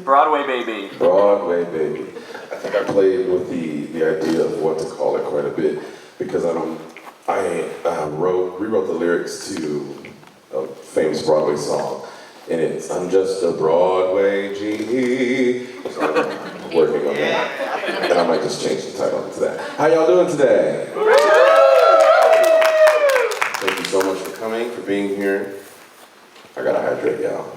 Broadway baby. Broadway baby. I think I played with the idea of what to call it quite a bit because rewrote the lyrics to a famous Broadway song, and it's "I'm just a Broadway G." So I'm working on that, and I might just change the title to that. How y'all doing today? Thank you so much for coming, for being here. I gotta hydrate y'all.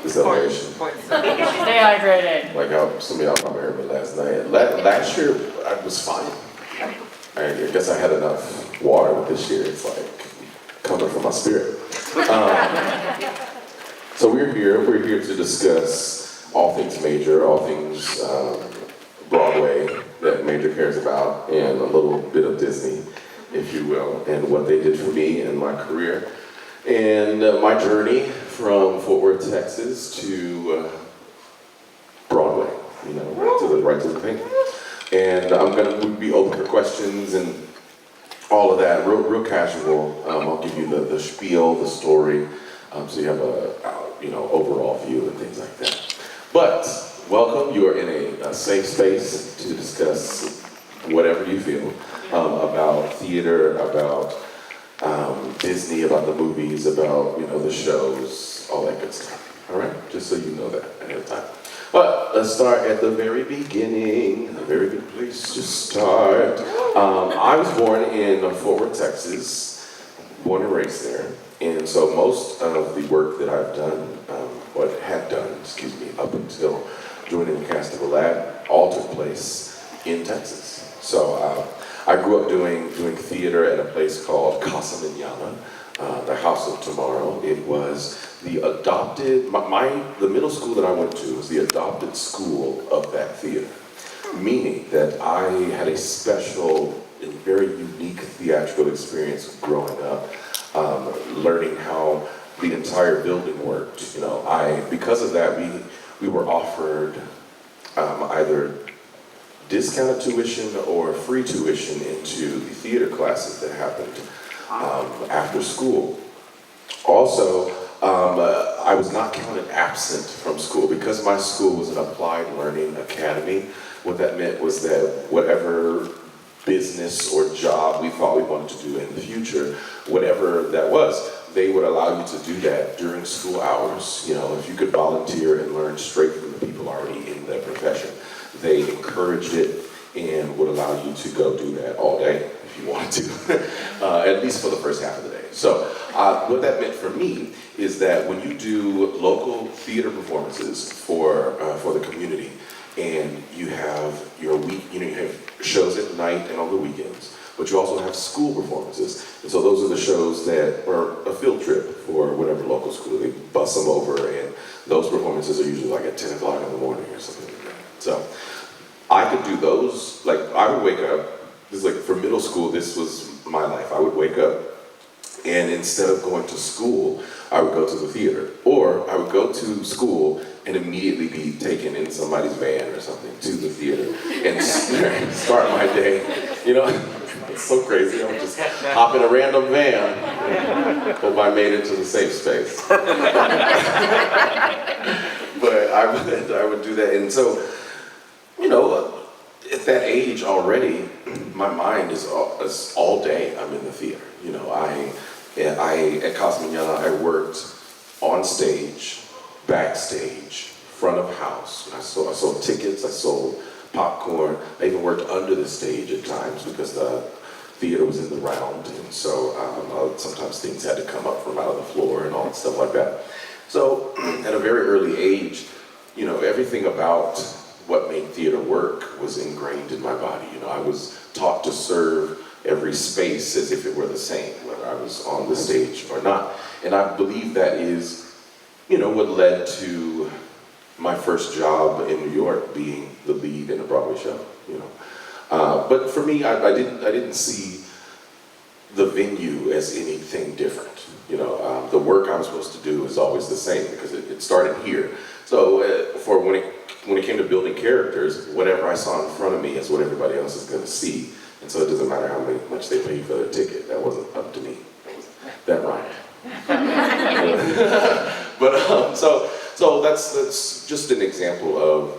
This elevation. Stay hydrated. Like how some of y'all probably heard me last night. Last year, I was fine. I guess I had enough water, but this year it's like coming from my spirit. So we're here to discuss all things Major, all things Broadway that Major cares about, and a little bit of Disney, if you will, and what they did for me in my career. And my journey from Fort Worth, Texas to Broadway, right to the pink. And I'm gonna be open for questions and all of that, real casual. I'll give you the spiel, the story, so you have a overall view and things like that. But welcome, you are in a safe space to discuss whatever you feel about theater, about Disney, about the movies, about the shows, all that good stuff. All right, just so you know that ahead of time. But let's start at the very beginning, a very good place to start. I was born in Fort Worth, Texas, born and raised there, and so most of the work that I've done, up until joining the cast of Aladdin, all took place in Texas. So I grew up doing theater at a place called Casa Manana, the House of Tomorrow. It was the adopted, the middle school that I went to was the adopted school of that theater, meaning that I had a special and very unique theatrical experience growing up, learning how the entire building worked. Because of that, we were offered either discounted tuition or free tuition into the theater classes that happened after school. Also, I was not counted absent from school because my school was an applied learning academy. What that meant was that whatever business or job we thought we wanted to do in the future, whatever that was, they would allow you to do that during school hours. If you could volunteer and learn straight from the people already in their profession, they encouraged it and would allow you to go do that all day if you wanted to, at least for the first half of the day. So what that meant for me is that when you do local theater performances for the community, and you have your week, you have shows at night and on the weekends, but you also have school performances. And so those are the shows that are a field trip for whatever local school. They bus them over, and those performances are usually like at 10 o'clock in the morning or something like that. So I could do those, like I would wake up, this is like for middle school, this was my life. I would wake up, and instead of going to school, I would go to the theater. Or I would go to school and immediately be taken in somebody's van or something to the theater and start my day. It's so crazy. I would just hop in a random van, hope I made it to the safe space. But I would do that. And so, at that age already, my mind is all day I'm in the theater. At Casa Manana, I worked on stage, backstage, front of house. I sold tickets, I sold popcorn. I even worked under the stage at times because the theater was in the round, and so sometimes things had to come up from out of the floor and all that stuff like that. So at a very early age, everything about what made theater work was ingrained in my body. I was taught to serve every space as if it were the same, whether I was on the stage or not. And I believe that is, what led to my first job in New York being the lead in a Broadway show. But for me, I didn't see the venue as anything different. The work I was supposed to do is always the same because it started here. So for when it came to building characters, whatever I saw in front of me is what everybody else is going to see. And so it doesn't matter how much they paid for their ticket. That wasn't up to me. That rhymed. But So that's just an example of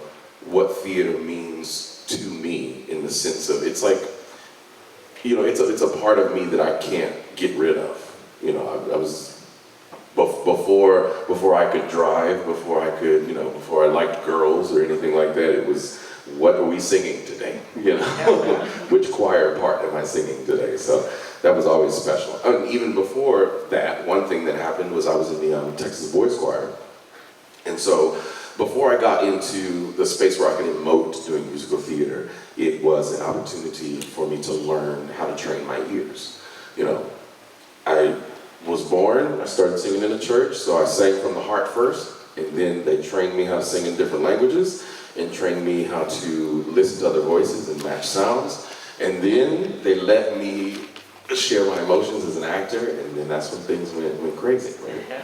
what theater means to me, in the sense of, it's like, you know, it's a part of me that I can't get rid of. You know, I was, before I could drive, before I could, you know, before I liked girls or anything like that, it was, what are we singing today? You know, which choir part am I singing today? So that was always special. And even before that, one thing that happened was I was in the Texas Boys Choir. And so before I got into the space where I could emote doing musical theater, it was an opportunity for me to learn how to train my ears. You know, I was born, I started singing in the church, so I sang from the heart first, and then they trained me how to sing in different languages, and trained me how to listen to other voices and match sounds, and then they let me share my emotions as an actor, and then that's when things went crazy, right?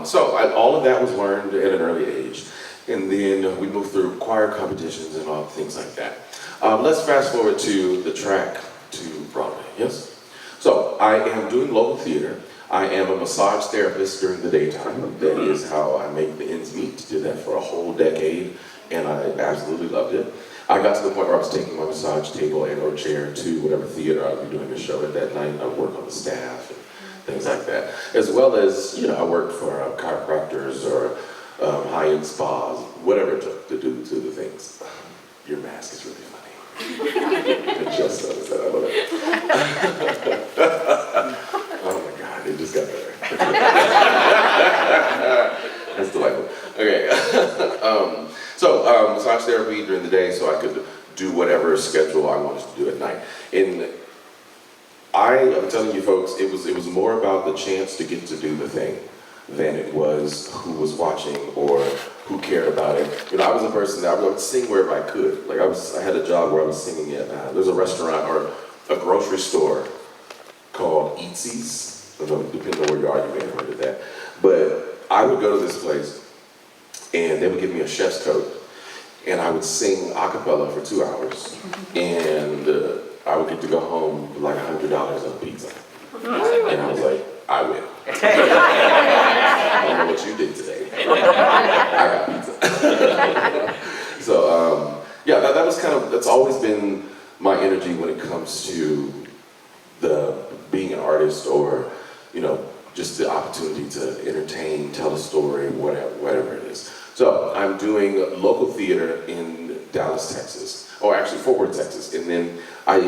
So all of that was learned at an early age, and then we moved through choir competitions and all things like that. Let's fast forward to the track to Broadway, yes? So I am doing local theater. I am a massage therapist during the daytime. That is how I make the ends meet. Did that for a whole decade, and I absolutely loved it. I got to the point where I was taking my massage table and or chair to whatever theater I would be doing a show at that night. I would work on the staff and things like that. As well as, you know, I worked for chiropractors or high-end spas, whatever it took to do the things. Your mask is really funny. I just noticed that, I love it. Oh my God, it just got better. That's delightful. Okay. So massage therapy during the day, so I could do whatever schedule I wanted to do at night. And I'm telling you folks, it was more about the chance to get to do the thing than it was who was watching or who cared about it. You know, I was a person that I would sing wherever I could. Like I had a job where I was singing at, there's a restaurant or a grocery store called Eatsy's. I don't know, depending on where you are, you may have heard of that. But I would go to this place and they would give me a chef's coat and I would sing a cappella for 2 hours. And I would get to go home with like $100 on pizza. And I was like, I win. I don't know what you did today. I got pizza. So, yeah, that was that's always been my energy when it comes to being an artist or, you know, just the opportunity to entertain, tell a story, whatever it is. So I'm doing local theater in Dallas, Texas, or actually Fort Worth, Texas, and then I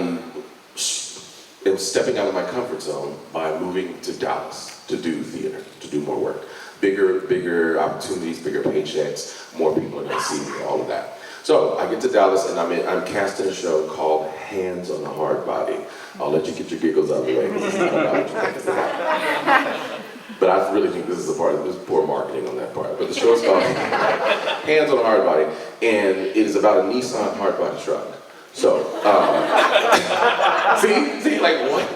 am stepping out of my comfort zone by moving to Dallas to do theater, to do more work. Bigger opportunities, bigger paychecks, more people are gonna see me, all of that. So I get to Dallas and I'm cast in a show called Hands on a Hard Body. I'll let you get your giggles out of the way because it's not about what you think it's about. But I really think this is poor marketing on that part. But the show is called Hands on a Hard Body, and it is about a Nissan hard body truck. So, see, like what?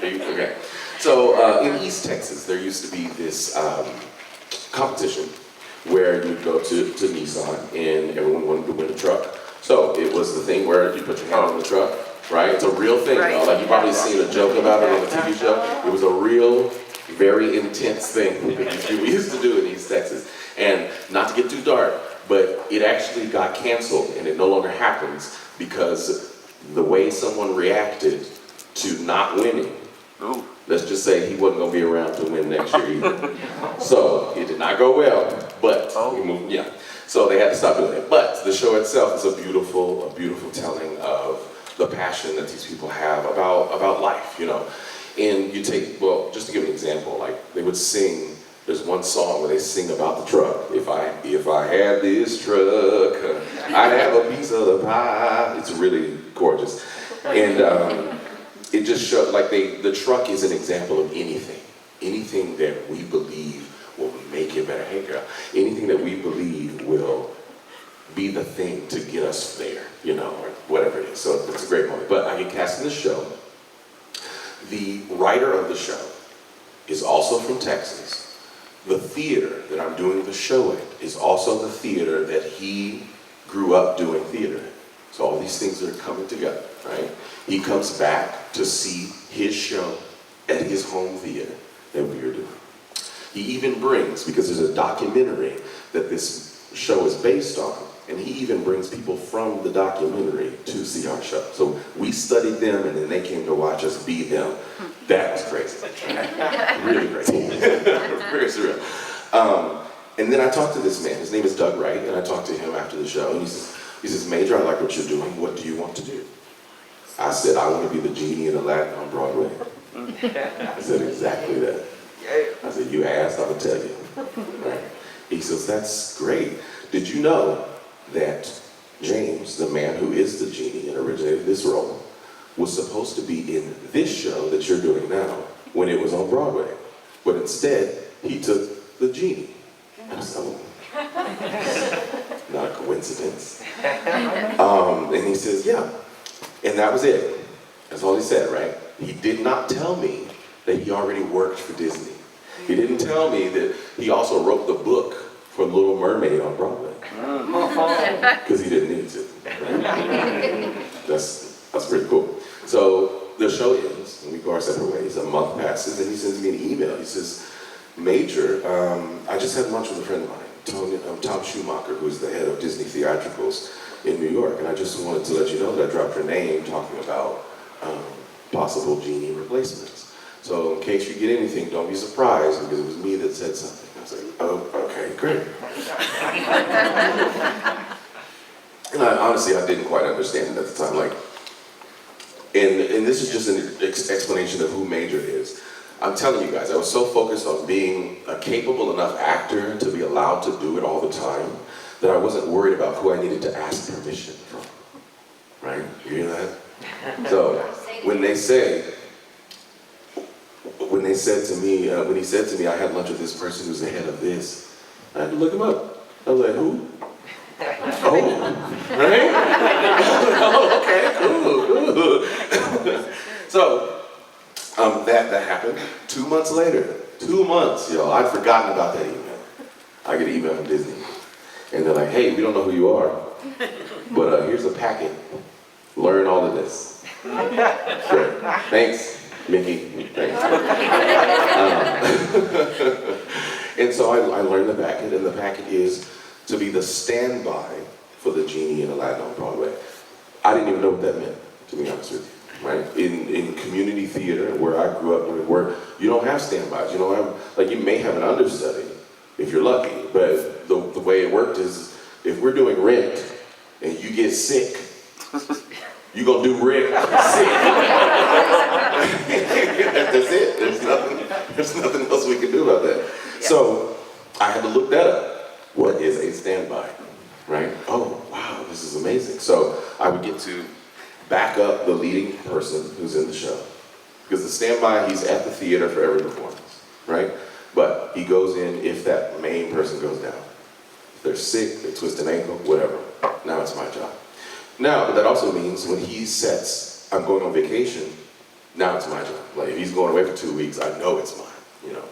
Okay. So in East Texas, there used to be this competition where you would go to Nissan and everyone wanted to win a truck. So it was the thing where you put your hand on the truck, right? It's a real thing, right. Like you've probably seen a joke about it on a TV show. It was a real, very intense thing we used to do in East Texas. And not to get too dark, but it actually got canceled and it no longer happens because the way someone reacted to not winning, let's just say he wasn't going to be around to win next year either. So it did not go well, but we moved, yeah. So they had to stop doing it. But the show itself is a beautiful telling of the passion that these people have about life, you know. And you take, well, just to give an example, like they would sing, there's one song where they sing about the truck. If I had this truck, I'd have a piece of the pie. It's really gorgeous. And it just showed, like the truck is an example of anything that we believe will make it better. Hey girl, anything that we believe will be the thing to get us there, you know, or whatever it is. So it's a great moment. But I get cast in the show. The writer of the show is also from Texas. The theater that I'm doing the show at is also the theater that he grew up doing theater in. So all these things are coming together, right? He comes back to see his show at his home theater that we are doing. He even brings, because there's a documentary that this show is based on, and he even brings people from the documentary to see our show. So we studied them, and then they came to watch us be them. That was crazy. Really crazy. Very surreal. And then I talked to this man. His name is Doug Wright, and I talked to him after the show, and he says, Major, I like what you're doing. What do you want to do? I said, I want to be the genie in Aladdin on Broadway. I said, exactly that. I said, you asked, I will tell you. Right? He says, that's great. Did you know that James, the man who is the genie and originated this role, was supposed to be in this show that you're doing now when it was on Broadway? But instead, he took the genie. And I said, oh, not a coincidence. And he says, yeah. And that was it. That's all he said, right? He did not tell me that he already worked for Disney. He didn't tell me that he also wrote the book for Little Mermaid on Broadway. Because he didn't need to. Right? That's pretty cool. So the show ends, and we go our separate ways. A month passes, and he sends me an email. He says, Major, I just had lunch with a friend of mine, Tom Schumacher, who's the head of Disney Theatricals in New York, and I just wanted to let you know that I dropped your name talking about possible genie replacements. So in case you get anything, don't be surprised, because it was me that said something. I was like, oh, okay, great. And honestly, I didn't quite understand it at the time. And this is just an explanation of who Major is. I'm telling you guys, I was so focused on being a capable enough actor to be allowed to do it all the time that I wasn't worried about who I needed to ask permission from. Right? You hear that? So when he said to me, I had lunch with this person who's the head of this, I had to look him up. I was like, who? Oh, right? Oh, okay, cool. So that happened 2 months later. 2 months, y'all. I'd forgotten about that email. I get an email from Disney. And they're like, hey, we don't know who you are, but here's a packet. Learn all of this. Sure. Thanks, Mickey. Thanks. And so I learned the packet, and the packet is to be the standby for the genie in Aladdin on Broadway. I didn't even know what that meant, to be honest with you, right? In community theater, where I grew up, where you don't have standbys, you don't have, like, you may have an understudy, if you're lucky, but the way it worked is, if we're doing Rent, and you get sick, you're gonna do Rent sick. That's it, there's nothing else we can do about that. Yeah. So, I had to look that up. What is a standby, right? Oh, wow, this is amazing. So I would get to back up the leading person who's in the show. Because the standby, he's at the theater for every performance, right? But he goes in if that main person goes down. If they're sick, they twist an ankle, whatever. Now it's my job. Now, but that also means when he sets, I'm going on vacation, now it's my job. Like if he's going away for 2 weeks, I know it's mine, you know?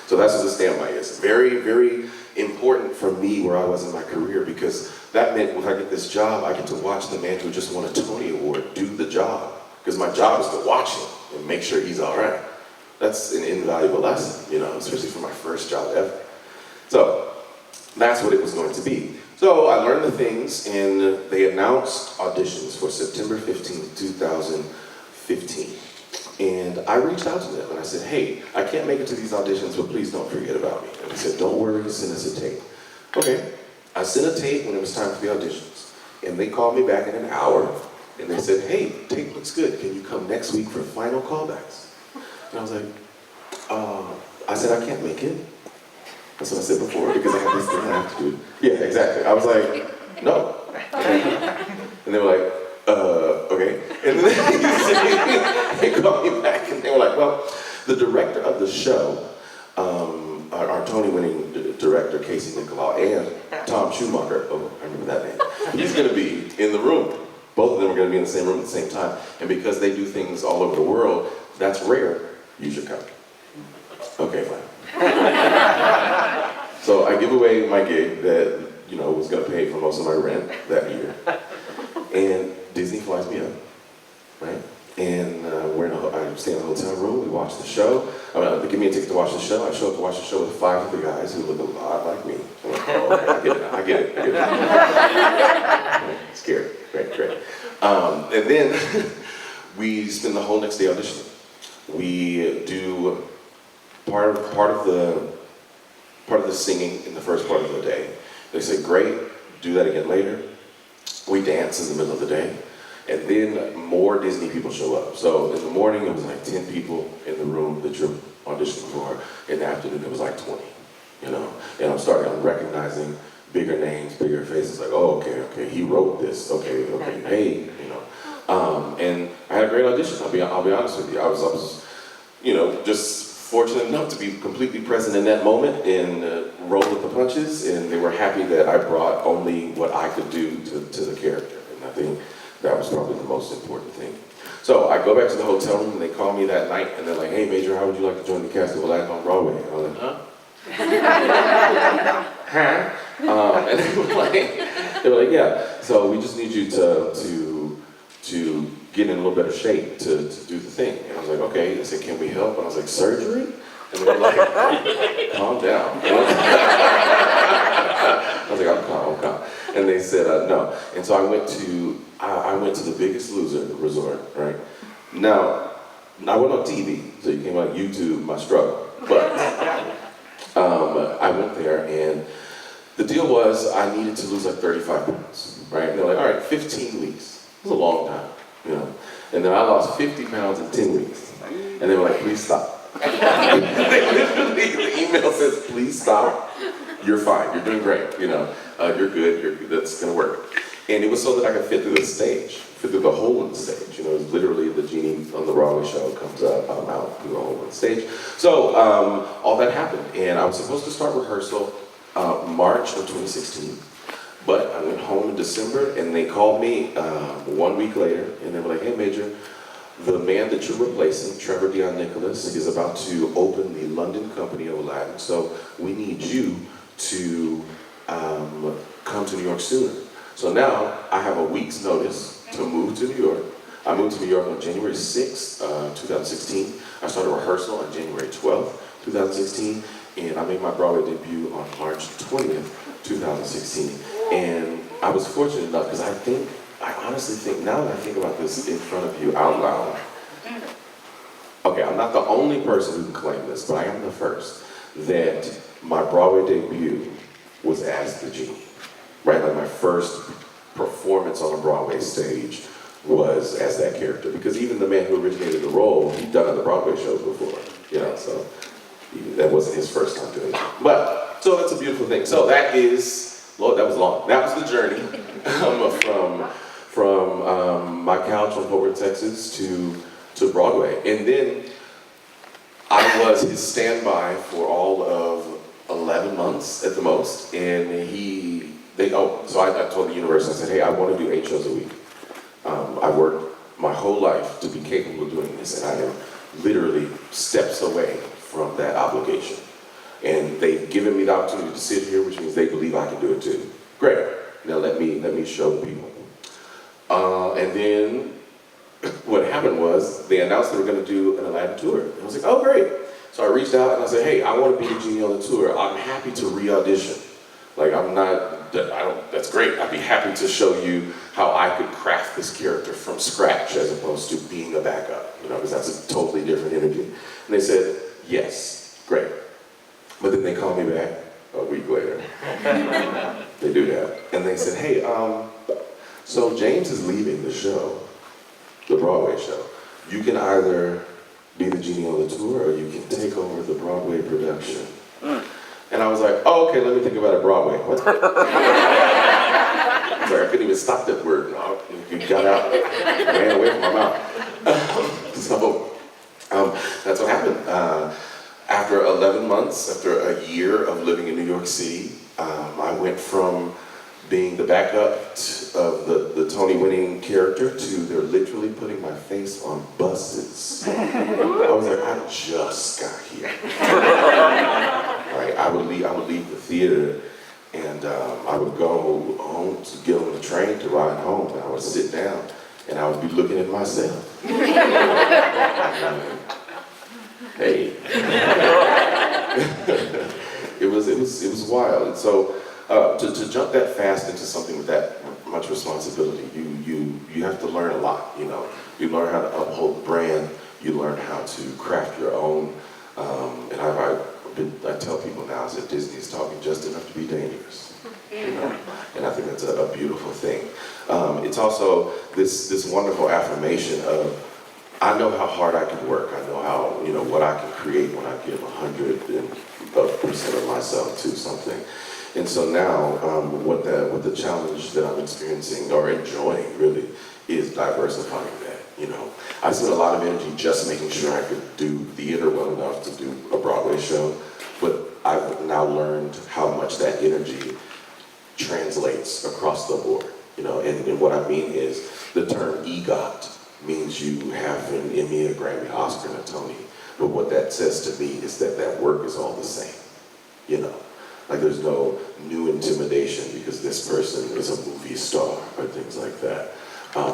So that's what the standby is. Very, very important for me where I was in my career, because that meant when I get this job, I get to watch the man who just won a Tony Award do the job. Because my job is to watch him and make sure he's all right. That's an invaluable lesson, you know, especially for my first job ever. So that's what it was going to be. So I learned the things, and they announced auditions for September 15th, 2015. And I reached out to them and I said, hey, I can't make it to these auditions, but please don't forget about me. And they said, don't worry, send us a tape. Okay, I sent a tape when it was time for the auditions. And they called me back in an hour and they said, hey, tape looks good. Can you come next week for final callbacks? And I was like, I said, I can't make it. That's what I said before, because I have this thing I have to do. Yeah, exactly. I was like, no. And they were like, okay. And then they called me back and they were like, well, the director of the show, our Tony-winning director, Casey Nicolau, and Tom Schumacher, oh, I remember that name, he's going to be in the room. Both of them are going to be in the same room at the same time. And because they do things all over the world, that's rare. You should come. Okay, fine. So I give away my gig that, you know, was going to pay for most of my rent that year. And Disney flies me up, right? And I stay in a hotel room, we watch the show. give me a ticket to watch the show. I show up to watch the show with 5 other guys who look a lot like me. I'm like, oh, okay, I get it. Scared. Great. And then we spend the whole next day auditioning. We do part of the singing in the first part of the day. They say, great, do that again later. We dance in the middle of the day. And then more Disney people show up. So in the morning, it was like 10 people in the room that you're auditioning for. In the afternoon, it was like 20, you know? And I'm recognizing bigger names, bigger faces, like, oh, okay, he wrote this, okay, hey, you know. And I had a great audition, I'll be honest with you. I was, you know, just fortunate enough to be completely present in that moment and roll with the punches, and they were happy that I brought only what I could do to the character. And I think that was probably the most important thing. So I go back to the hotel room and they call me that night and they're like, hey Major, how would you like to join the cast of Aladdin on Broadway? And I was like, huh? And they were like, yeah. So we just need you to get in a little better shape to do the thing. And I was like, okay. They said, can we help? And I was like, surgery? And they were like, calm down. I was like, I'm calm. And they said, no. And so I went to the Biggest Loser resort, right? Now, I went on TV, so you came on YouTube, my struggle. But I went there, and the deal was I needed to lose like 35 pounds, right? And they're like, all right, 15 weeks. It was a long time, you know? And then I lost 50 pounds in 10 weeks. And they were like, please stop. The email says, please stop. You're fine, you're doing great, you know? You're good, that's gonna work. And it was so that I could fit through the stage, fit through the hole in the stage. You know, it's literally the genie on the Broadway show comes up, I'm out through the hole in the stage. So all that happened, and I was supposed to start rehearsal March of 2016, but I went home in December, and they called me 1 week later, and they were like, hey Major, the man that you're replacing, Trevor Dion Nicholas, is about to open the London company of Aladdin, so we need you to come to New York sooner. So now I have a week's notice to move to New York. I moved to New York on January 6th, 2016. I started rehearsal on January 12th, 2016, and I made my Broadway debut on March 20th, 2016. And I was fortunate enough, because I honestly think, now that I think about this in front of you out loud, okay, I'm not the only person who can claim this, but I am the first, that my Broadway debut was as the genie. Right, like my first performance on a Broadway stage was as that character. Because even the man who originated the role, he'd done other Broadway shows before, you know, so that wasn't his first time doing it. But, so that's a beautiful thing. So that is, Lord, that was long. That was the journey from my couch on Fort Worth, Texas to Broadway. And then I was his standby for all of 11 months at the most, and so I told the universe, I said, hey, I want to do 8 shows a week. I worked my whole life to be capable of doing this, and I am literally steps away from that obligation. And they've given me the opportunity to sit here, which means they believe I can do it too. Great, now let me show people. And then what happened was, they announced they were going to do an Aladdin tour. And I was like, oh great. So I reached out and I said, hey, I want to be the genie on the tour. I'm happy to re-audition. Like, that's great. I'd be happy to show you how I could craft this character from scratch as opposed to being a backup, you know, because that's a totally different interview. And they said, yes, great. But then they called me back a week later. They do that. And they said, hey, so James is leaving the show, the Broadway show. You can either be the genie on the tour or you can take over the Broadway production. And I was like, oh, okay, let me think about it Broadway. What? Sorry, I couldn't even stop that word. You got out, ran away from my mouth. So that's what happened. After 11 months, after a year of living in New York City, I went from being the backup of the Tony-winning character to they're literally putting my face on buses. I was like, I just got here. Right? I would leave the theater and I would go home to get on the train to ride home, and I would sit down and I would be looking at myself. Hey. It was wild. And so to jump that fast into something with that much responsibility, you have to learn a lot. You know, you learn how to uphold the brand. You learn how to craft your own. And I tell people now that Disney's taught me just enough to be dangerous. You know? And I think that's a beautiful thing. It's also this wonderful affirmation of, I know how hard I can work. I know how, you know, what I can create when I give 100% of myself to something. And so now, what the challenge that I'm experiencing or enjoying really is diversifying that. You know, I spent a lot of energy just making sure I could do theater well enough to do a Broadway show, but I've now learned how much that energy translates across the board. You know, and what I mean is the term EGOT means you have an Emmy, a Grammy, Oscar, and a Tony. But what that says to me is that that work is all the same. You know, like there's no new intimidation because this person is a movie star or things like that.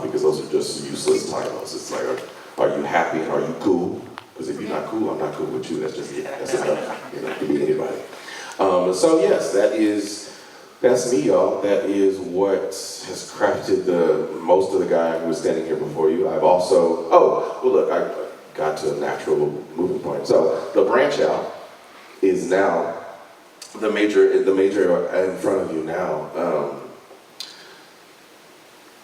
Because those are just useless titles. It's like, are you happy and are you cool? Because if you're not cool, I'm not cool with you. That's just it. That's enough. You know, it could be anybody. So yes, that's me, y'all. That is what has crafted most of the guy who was standing here before you. I've also, I got to a natural moving point. So the branch out is now the major in front of you now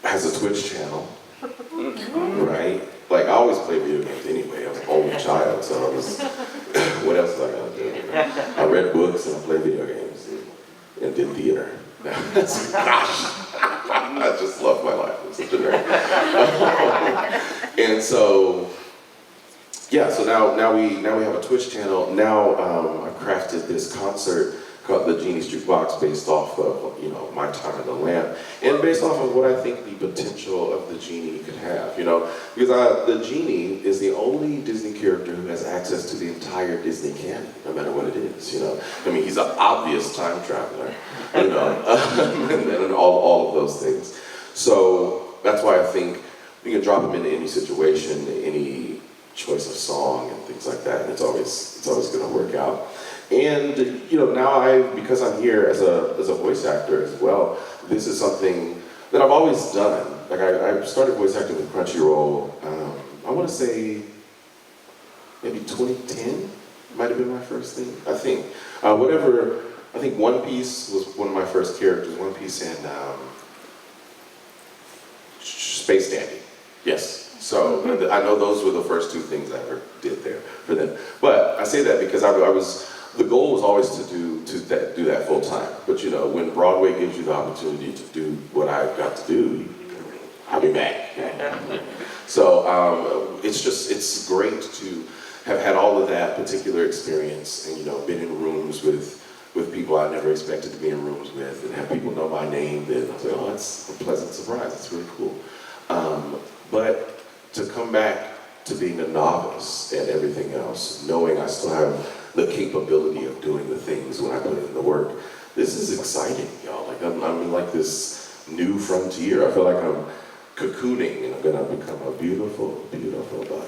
has a Twitch channel, right? Like I always play video games anyway. I was an old child, so I was. What else was I gonna do? I read books and I played video games and did theater. Gosh, I just love my life. I'm such a nerd. And so, yeah. So now we have a Twitch channel. Now I crafted this concert called the Genie's Jukebox, based off of, you know, my time in the lamp, and based off of what I think the potential of the Genie could have. You know, because the Genie is the only Disney character who has access to the entire Disney canon, no matter what it is. You know, I mean, he's an obvious time traveler. You know, and all of those things. So that's why I think you can drop him into any situation, any choice of song and things like that, and it's always going to work out. And you know, now because I'm here as a voice actor as well, this is something that I've always done. Like I started voice acting with Crunchyroll. I want to say maybe 2010 might have been my first thing. I think I think One Piece was one of my first characters. One Piece and Space Dandy. Yes. So I know those were the first two things I ever did there for them. But I say that because the goal was always to do that full time. But you know, when Broadway gives you the opportunity to do what I've got to do, I'll be back. So it's great to have had all of that particular experience and, you know, been in rooms with people I never expected to be in rooms with, and have people know my name. Then I was like, oh, that's a pleasant surprise. It's really cool. But to come back to being a novice and everything else, knowing I still have the capability of doing the things when I put in the work, this is exciting, y'all. Like I'm in like this new frontier. I feel like I'm cocooning and I'm gonna become a beautiful, beautiful butterfly.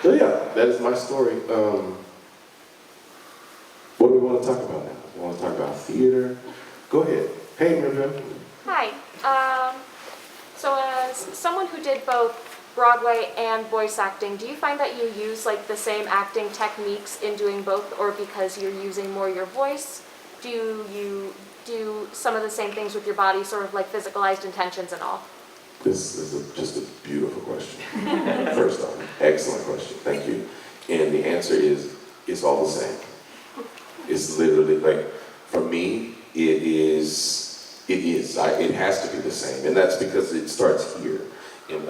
So yeah, that is my story. What do we want to talk about now? We want to talk about theater. Go ahead. Hey, Maria. Hi. So as someone who did both Broadway and voice acting, do you find that you use like the same acting techniques in doing both, or because you're using more your voice, do you do some of the same things with your body, sort of like physicalized intentions and all? This is just a beautiful question. First off, excellent question. Thank you. And the answer is, it's all the same. It's literally like, for me, it has to be the same. And that's because it starts here. And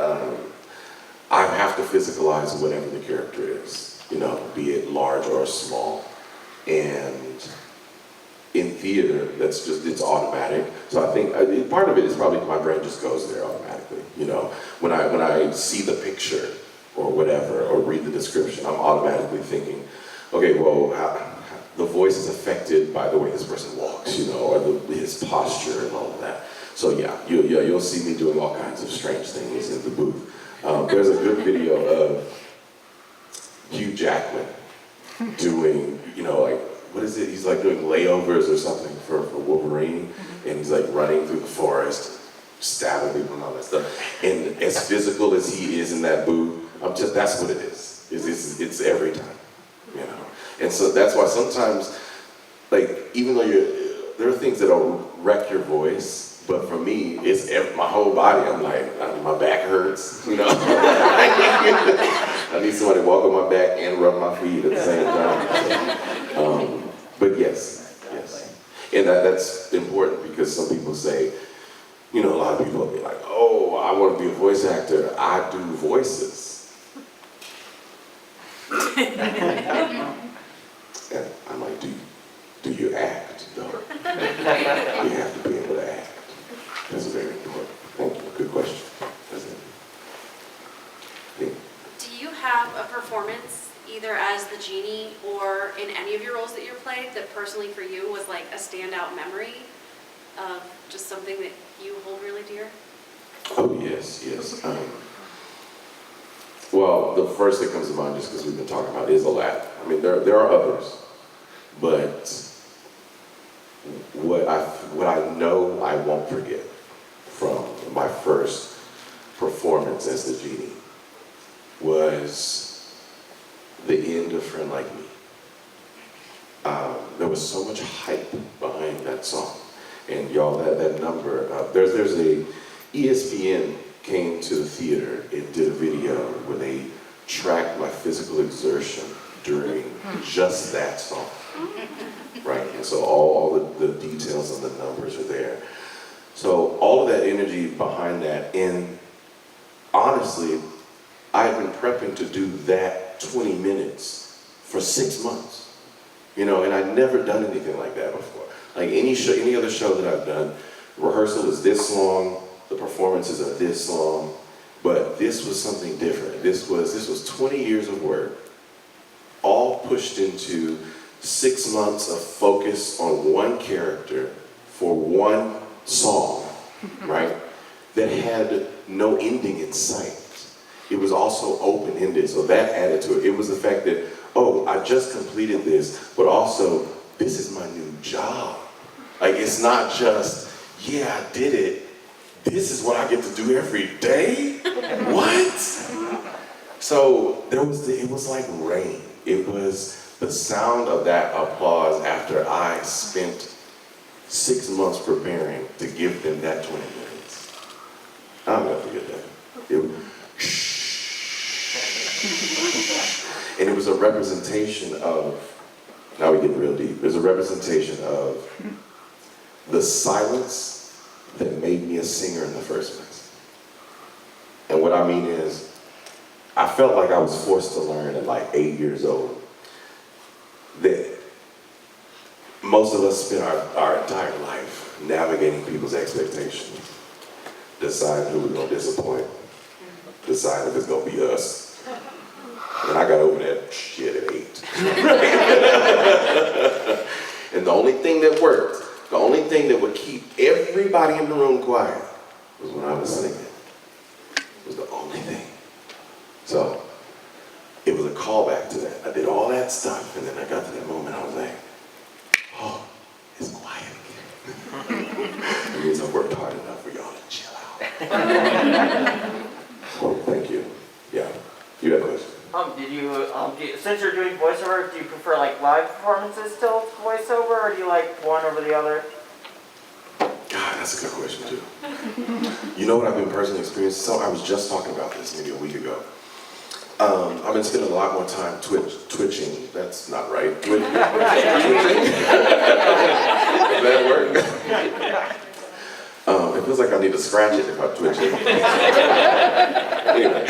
I have to physicalize whatever the character is, you know, be it large or small. And in theater, it's automatic. So I think part of it is probably my brain just goes there automatically. You know, when I see the picture or whatever, or read the description, I'm automatically thinking, okay, well, the voice is affected by the way this person walks, you know, or his posture and all of that. So yeah, you'll see me doing all kinds of strange things in the booth. There's a good video of Hugh Jackman doing, like, what is it? He's like doing layovers or something for Wolverine, and he's like running through the forest, stabbing people and all that stuff. And as physical as he is in that booth, that's what it is. It's every time, And so that's why sometimes, like, even though there are things that'll wreck your voice, but for me, it's my whole body. I'm like, my back hurts, I need somebody to walk on my back and rub my feet at the same time. But yes. And that's important because some people say, a lot of people will be like, oh, I want to be a voice actor. I do voices. And I'm like, do you act, though? You have to be able to act. That's very important. Thank you. Good question. That's it. Yeah. Do you have a performance, either as the genie or in any of your roles that you played, that personally for you was like a standout memory of just something that you hold really dear? Oh, yes. Well, the first that comes to mind, just because we've been talking about, is Aladdin. I mean, there are others, but what I know I won't forget from my first performance as the genie was the end of Friend Like Me. There was so much hype behind that song, and y'all, that number. There's a ESPN came to the theater and did a video where they tracked my physical exertion during just that song, right? And so all the details and the numbers are there. So all of that energy behind that, and honestly, I've been prepping to do that 20 minutes for 6 months, and I'd never done anything like that before. Like any other show that I've done, rehearsal is this long, the performances are this long, but this was something different. This was 20 years of work, all pushed into 6 months of focus on one character for one song, right? That had no ending in sight. It was also open-ended, so that added to it. It was the fact that, oh, I just completed this, but also, this is my new job. Like, it's not just, yeah, I did it. This is what I get to do every day? What? So it was like rain. It was the sound of that applause after I spent 6 months preparing to give them that 20 minutes. I'll never forget that. And it was a representation of, now we get real deep, it was a representation of the silence that made me a singer in the first place. And what I mean is, I felt like I was forced to learn at like 8 years old that most of us spend our entire life navigating people's expectations, deciding who we're going to disappoint, deciding if it's going to be us. And I got over that shit at 8. And the only thing that worked, the only thing that would keep everybody in the room quiet was when I was singing. It was the only thing. So it was a callback to that. I did all that stuff, and then I got to that moment, I was like, oh, it's quiet again. It means I worked hard enough for y'all to chill out. Well, thank you. Yeah, you had a question. Since you're doing voiceover, do you prefer like live performances to voiceover, or do you like one over the other? God, that's a good question too. You know what I've been personally experiencing? So I was just talking about this maybe a week ago. I've been spending a lot more time twitching. That's not right. Twitching? Does that work? It feels like I need to scratch it if I'm twitching. Anyway,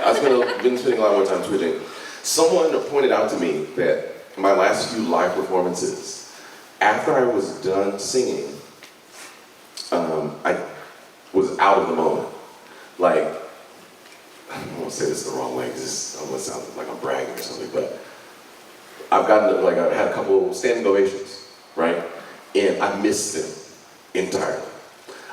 I've been spending a lot more time twitching. Someone pointed out to me that my last few live performances, after I was done singing, I was out of the moment. Like, I don't want to say this the wrong way because this almost sounds like I'm bragging or something, but I've had a couple standing ovations, right? And I missed them entirely.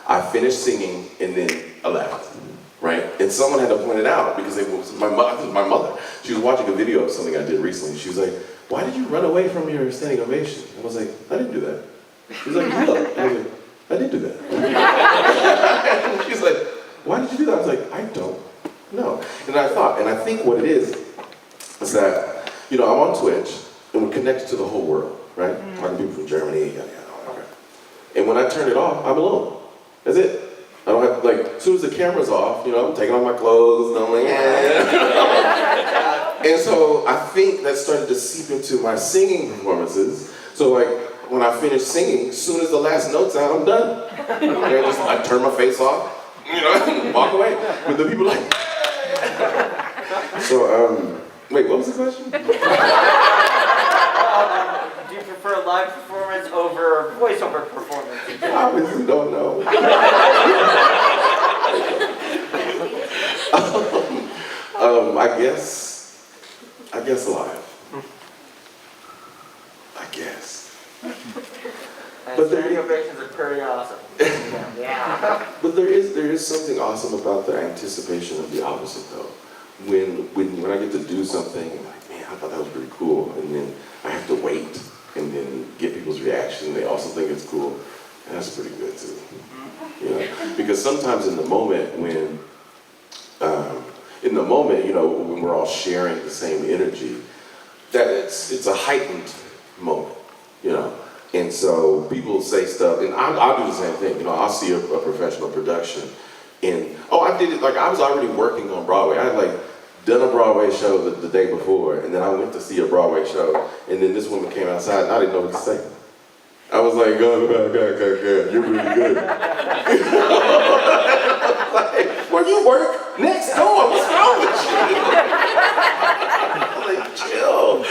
I finished singing and then I left. right? And someone had to point it out because it was my mother. She was watching a video of something I did recently. She was like, "Why did you run away from your standing ovation?" I was like, "I didn't do that." She was like, "Look." I was like, "I did do that." She's like, "Why did you do that?" I was like, "I don't know." And I think what it is that, you know, I'm on Twitch and we're connected to the whole world, right? Talking to people from Germany, yada, yada, whatever. And when I turn it off, I'm alone. That's it. I don't have, like, as soon as the camera's off, you know, I'm taking off my clothes and I'm like, yeah. And so I think that started to seep into my singing performances. So like, when I finish singing, as soon as the last note's out, I'm done. I turn my face off, you know, walk away. But the people like, so, wait, what was the question? Do you prefer live performance over voiceover performance? I obviously don't know. I guess live. I guess. But the video ovations are pretty awesome. Yeah. But there is something awesome about the anticipation of the opposite though. When I get to do something, I'm like, man, I thought that was pretty cool, and then I have to wait and then get people's reaction. They also think it's cool. And that's pretty good too. You know, because sometimes in the moment you know, when we're all sharing the same energy, that it's a heightened moment, you know. And so people say stuff, and I'll do the same thing. You know, I'll see a professional production, and I did it, like I was already working on Broadway. I had like done a Broadway show the day before, and then I went to see a Broadway show, and then this woman came outside, and I didn't know what to say. I was like, good, you're really good. Like, well, you work next door, what's wrong with you? I'm like, chill.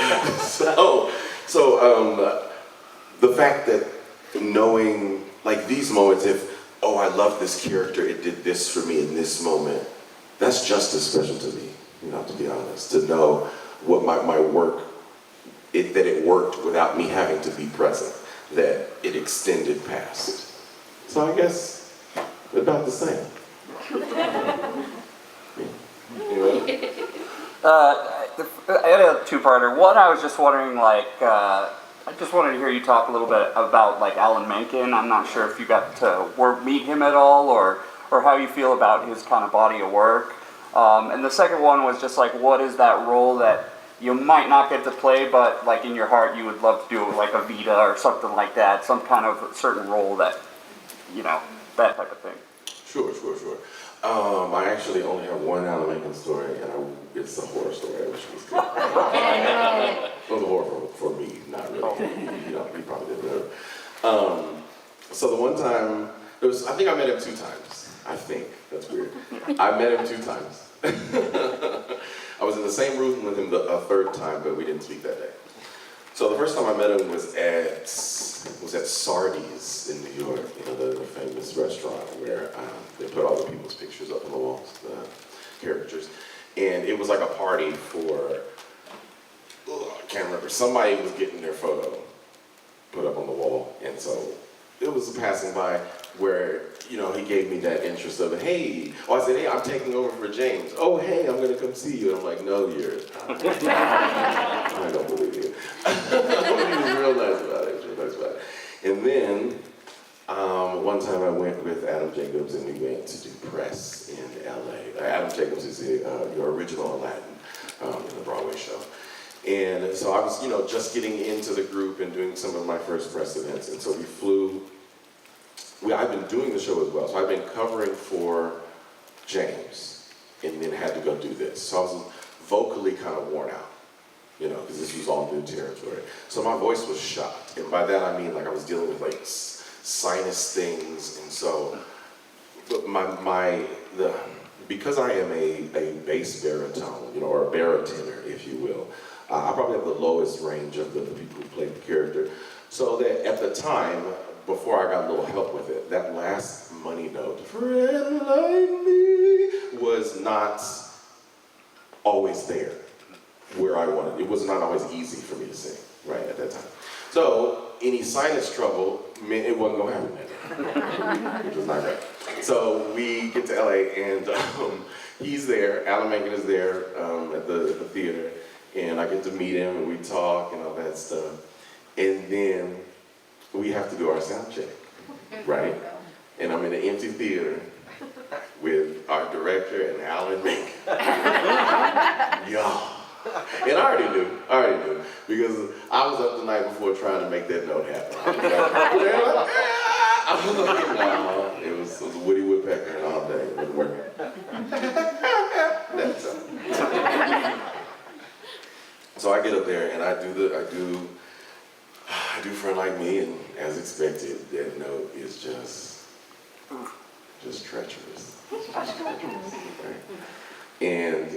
So the fact that knowing, like these moments, if, I love this character, it did this for me in this moment, that's just as special to me, you know, to be honest, to know what my work, that it worked without me having to be present, that it extended past. So I guess about the same. I had a two-parter. One, I was just wondering, like, I just wanted to hear you talk a little bit about, like, Alan Menken. I'm not sure if you got to meet him at all, or how you feel about his kind of body of work. And the second one was just, like, what is that role that you might not get to play, but, like, in your heart you would love to do, like a Vita or something like that, some kind of certain role that, you know, that type of thing. Sure. I actually only have one Alan Menken story, and it's a horror story, which was good. It was a horror for me, not really. You know, he probably didn't know. So the one time, I think I met him 2 times. I think, that's weird. I met him 2 times. I was in the same room with him a 3rd time, but we didn't speak that day. So the first time I met him was at Sardi's in New York, you know, the famous restaurant where they put all the people's pictures up on the walls, the caricatures. And it was like a party for, I can't remember, somebody was getting their photo put up on the wall. And so it was a passing by where, you know, he gave me that interest of, hey, I said, hey, I'm taking over for James. Oh, hey, I'm going to come see you. And I'm like, no, you're not. I don't believe you. He was real nice about it. And then, one time I went with Adam Jacobs and we went to do press in LA. Adam Jacobs is your original Aladdin in the Broadway show. And so I was, you know, just getting into the group and doing some of my first press events. And so we flew. I've been doing the show as well. So I've been covering for James and then had to go do this. So I was vocally kind of worn out, you know, because this was all new territory. So my voice was shot. And by that I mean like I was dealing with like sinus things. And so because I am a bass baritone, you know, or a baritone, if you will, I probably have the lowest range of the people who played the character. So that at the time, before I got a little help with it, that last money note, friend like me, was not always there where I wanted. It was not always easy for me to sing, right, at that time. So any sinus trouble meant it wasn't going to happen that day, which was not right. So we get to LA and he's there, Alan Menken is there at the theater, and I get to meet him and we talk and all that stuff. And then we have to do our sound check, right? And I'm in an empty theater with our director and Alan Menken. Yeah. And I already knew, because I was up the night before trying to make that note happen. I was like, no, it was Woody Woodpecker and all day. It wasn't working. That's all. So I get up there and I do Friend Like Me, and as expected, that note is just treacherous. Right? And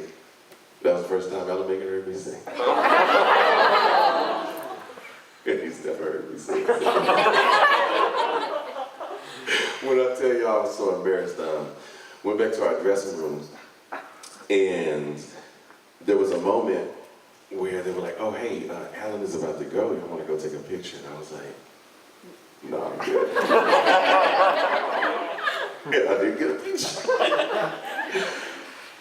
that was the first time Alan Menken heard me sing. And he's never heard me sing. When I tell you I was so embarrassed, went back to our dressing rooms, and there was a moment where they were like, oh, hey, Alan is about to go. You want to go take a picture? And I was like, no, I'm good. Yeah, I didn't get a picture.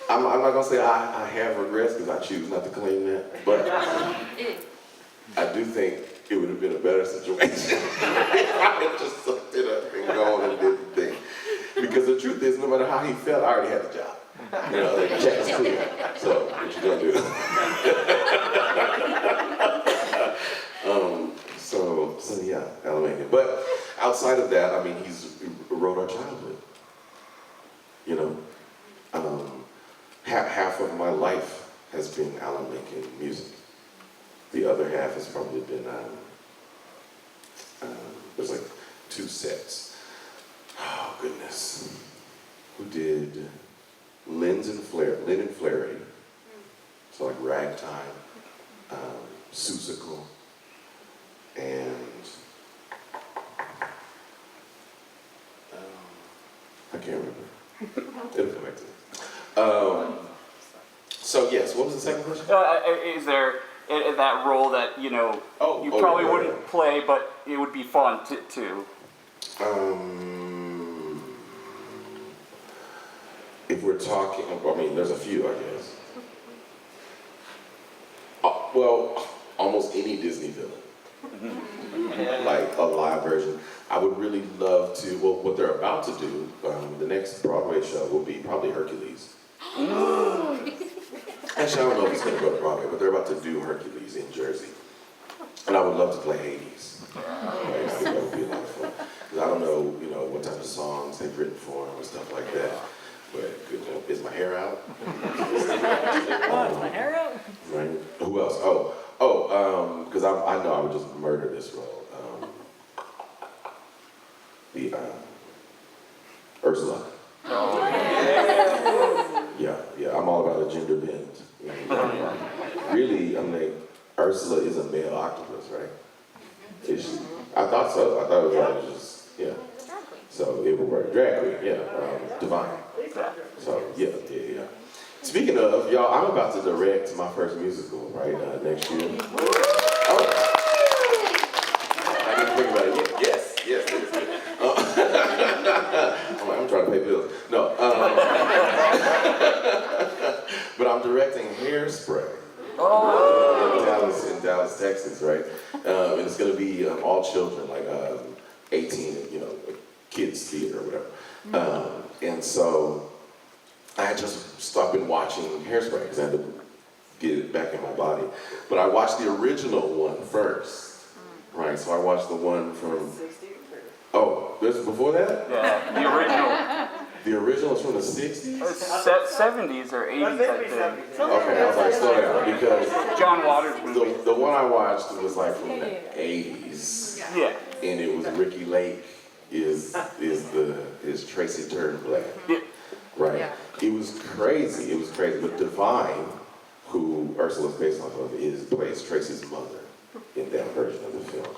I'm not going to say I have regrets, because I choose not to claim that, but I do think it would have been a better situation if I had just sucked it up and gone and did the thing. Because the truth is, no matter how he felt, I already had the job. You know, the check is clear. So, what you gonna do? So yeah, Alan Menken. But outside of that, I mean, he wrote our childhood. You know, half of my life has been Alan Menken music. The other half has probably been, there's like 2 sets. Oh, goodness. Who did Lynn and Flaherty, so like Ragtime, Susical, and I can't remember. It'll come back to me. So yes, what was the second question? Is there that role that you probably wouldn't play, but it would be fun to? If we're talking, I mean, there's a few, I guess. Well, almost any Disney villain, like a live version. I would really love to. Well, what they're about to do, the next Broadway show will be probably Hercules. Actually, I don't know if he's going to go to Broadway, but they're about to do Hercules in Jersey. And I would love to play Hades. Right? I think that would be a lot of fun. Because I don't know, what type of songs they've written for him and stuff like that. But good job. Is my hair out? Is my hair out? Right. Who else? Because I know I would just murder this role. Ursula. Yeah, I'm all about a gender bend. Really, I'm like, Ursula is a male octopus, right? Is she? I thought so. I thought it was just, yeah. So it would work. Drag queen, yeah. Divine. So, yeah. Speaking of, y'all, I'm about to direct my first musical, right, next year. Oh! I didn't think about it yet. Yes. I'm trying to pay bills. No. But I'm directing Hairspray. In Dallas, Texas, right? And it's going to be all children, like 18, kids theater or whatever. And so I had just stopped watching Hairspray because I had to get it back in my body. But I watched the original one first, right? So I watched the one from... Oh, there's before that? Yeah, the original. The original is from the 60s? 70s or 80s, I think. Okay, I was like, slow down, because John Waters movie. the one I watched was like from the 80s. Yeah. And it was Ricky Lake is Tracy Turnblad. Right? Yeah. It was crazy. But Divine, who Ursula's based off of, plays Tracy's mother in that version of the film.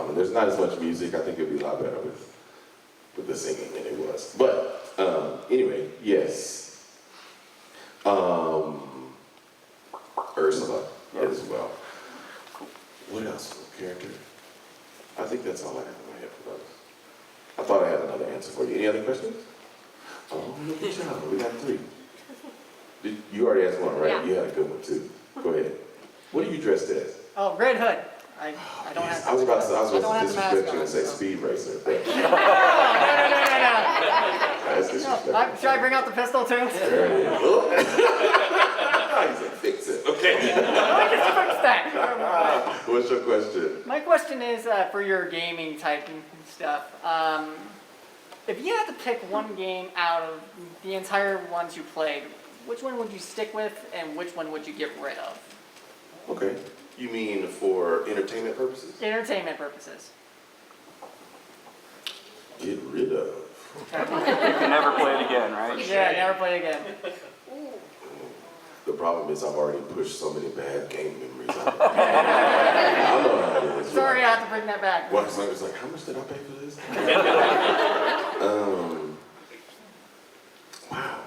And there's not as much music. I think it'd be a lot better with the singing than it was. But anyway, yes. Ursula as well. What else for character? I think that's all I have in my head for those. I thought I had another answer for you. Any other questions? Oh, look at y'all. We got 3. You already asked one, right? Yeah. You had a good one too. Go ahead. What are you dressed as? Oh, Red Hood. I don't have. I was about to I don't have the mask disrespect you on, and say so. Speed Racer. But No. that's disrespectful. Should I bring out the pistol too? There it is. Oh. He said, fix it. Okay. Fix that. What's your question? My question is for your gaming type and stuff. If you had to pick one game out of the entire ones you played, which one would you stick with and which one would you get rid of? Okay. You mean for entertainment purposes? Entertainment purposes. Get rid of. You can never play it again, right? Yeah, never play again. The problem is I've already pushed so many bad game memories out. I know how it is. Sorry, I have to bring that back. Well, so it's like, how much did I pay for this? Wow.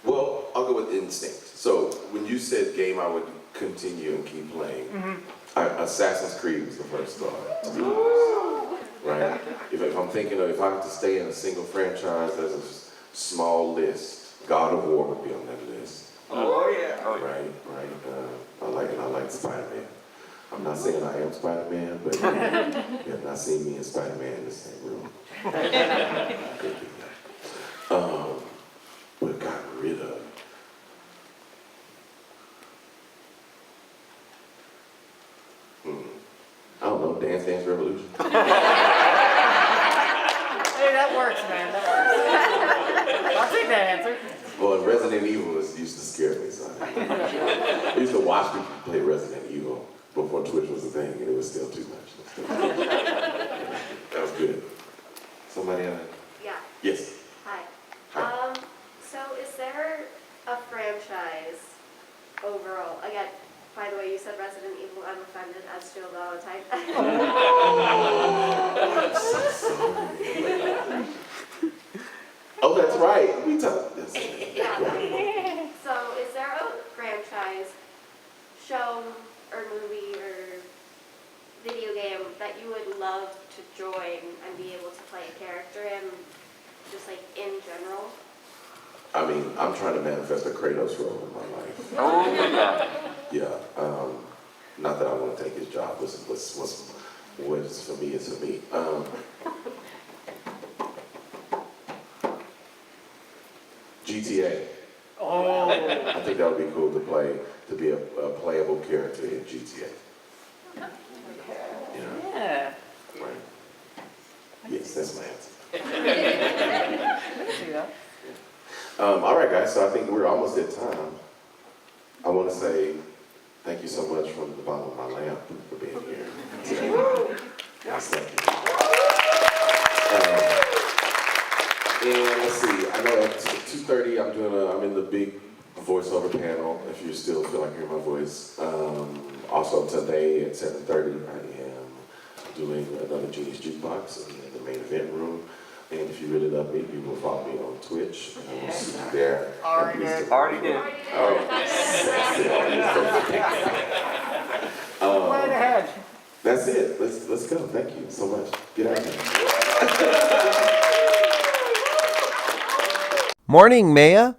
Well, I'll go with instinct. So when you said game I would continue and keep playing, Assassin's Creed was the first thought, to be honest. Right? If I'm thinking of, if I have to stay in a single franchise, there's a small list. God of War would be on that list. Oh, yeah. Right. I like Spider-Man. I'm not saying I am Spider-Man, but you have not seen me and Spider-Man in the same room. But got rid of. I don't know, Dance Dance Revolution. Hey, that works, man. That works. I'll take that answer. Well, Resident Evil used to scare me, so I used to watch people play Resident Evil before Twitch was a thing, and it was still too much. That was good. Somebody else? Yeah, Yes. hi. Hi. So is there a franchise overall? Again, by the way, you said Resident Evil, I'm offended, I still do all the time. Oh, that's right. We talked this. Yeah. So is there a franchise, show, or movie, or video game that you would love to join and be able to play a character in, just like in general? I mean, I'm trying to manifest a Kratos role in my life. Oh, yeah. Yeah. Not that I want to take his job. What's for me is for me. GTA. Oh. I think that would be cool to be a playable character in GTA. You know, Yeah. right? Yes, that's my answer. I can see that. All right, guys, so I think we're almost at time. I want to say thank you so much from the bottom of my lamp for being here today. Yes, thank you. And let's see, I know at 2:30 I'm in the big voiceover panel, if you still feel like hearing my voice. Also today at 7:30 I am doing another Genius Jukebox in the main event room. And if you really love me, you will follow me on Twitch. And I will see you there. Already did. Already did. Plan ahead. That's it. Let's go. Thank you so much. Get out of here. Morning, Maya.